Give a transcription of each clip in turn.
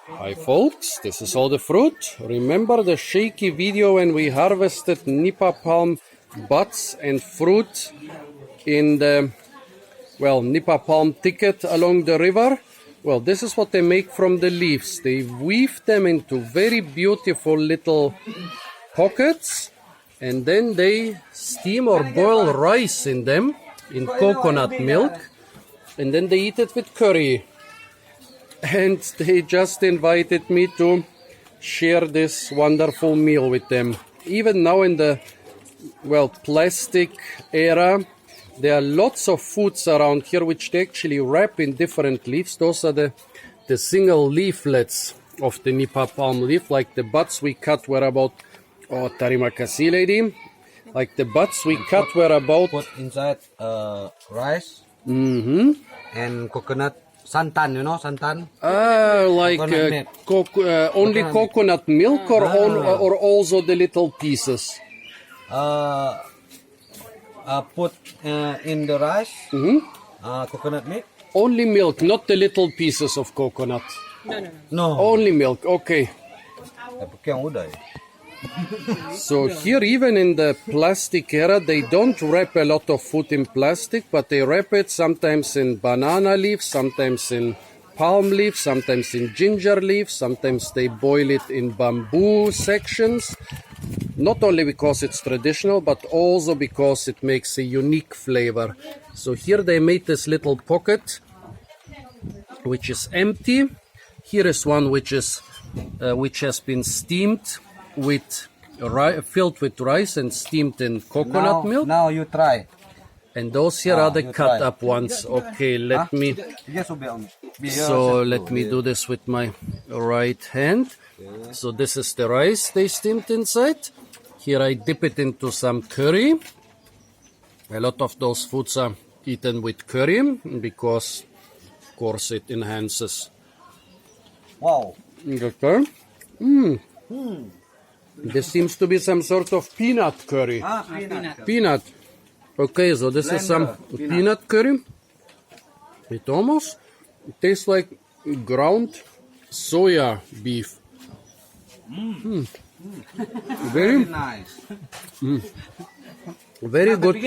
Hi folks, this is all the fruit. Remember the shaky video when we harvested Nipa palm buds and fruit in the, Nipa palm thicket along the river? Well, this is what they make from the leaves. They weave them into very beautiful little pockets, and then they steam or boil rice in them in coconut milk, and then they eat it with curry. And they just invited me to share this wonderful meal with them. Even now in the, plastic era, there are lots of foods around here which they actually wrap in different leaves. Those are the single leaflets of the Nipa palm leaf. Like the buds we cut were about, terima kasih lady. Like the buds we cut were about... Put inside rice and coconut. Santan, you know, santan? Only coconut milk or also the little pieces? Put in the rice, coconut milk. Only milk, not the little pieces of coconut? No. Only milk, okay. So here, even in the plastic era, they don't wrap a lot of food in plastic, but they wrap it sometimes in banana leaves, sometimes in palm leaves, sometimes in ginger leaves, sometimes they boil it in bamboo sections, not only because it's traditional, but also because it makes a unique flavor. So here they made this little pocket, which is empty. Here is one which has been steamed with filled with rice and steamed in coconut milk. Now you try. And those here are the cut up ones. Okay, let me do this with my right hand. So this is the rice they steamed inside. Here I dip it into some curry. A lot of those foods are eaten with curry because, of course, it enhances. Wow. Okay. This seems to be some sort of peanut curry. Peanut. Okay, so this is some peanut curry. It tastes like ground soya beef. Very nice. Very good.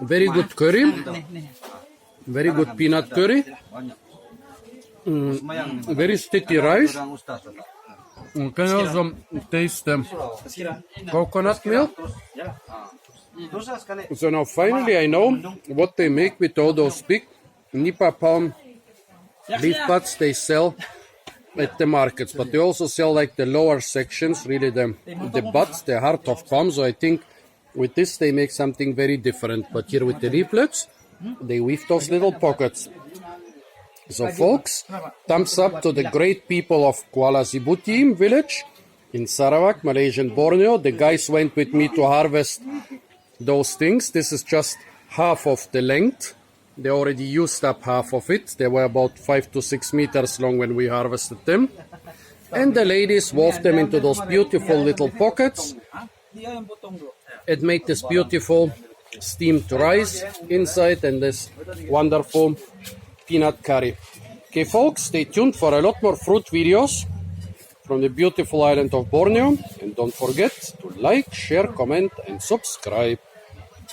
Very good curry. Very good peanut curry. Very sticky rice. You can also taste the coconut milk. So now finally I know what they make with all those big Nipa palm leaf buds they sell at the markets. But they also sell like the lower sections, really the buds, the heart of palm. So I think with this they make something very different. But here with the leaflets, they weave those little pockets. So folks, thumbs up to the great people of Kuala Sibutim village in Sarawak, Malaysian Borneo. The guys went with me to harvest those things. This is just half of the length. They already used up half of it. They were about 5 to 6 meters long when we harvested them. And the ladies wove them into those beautiful little pockets. It made this beautiful steamed rice inside and this wonderful peanut curry. Okay folks, stay tuned for a lot more fruit videos from the beautiful island of Borneo, and don't forget to like, share, comment and subscribe.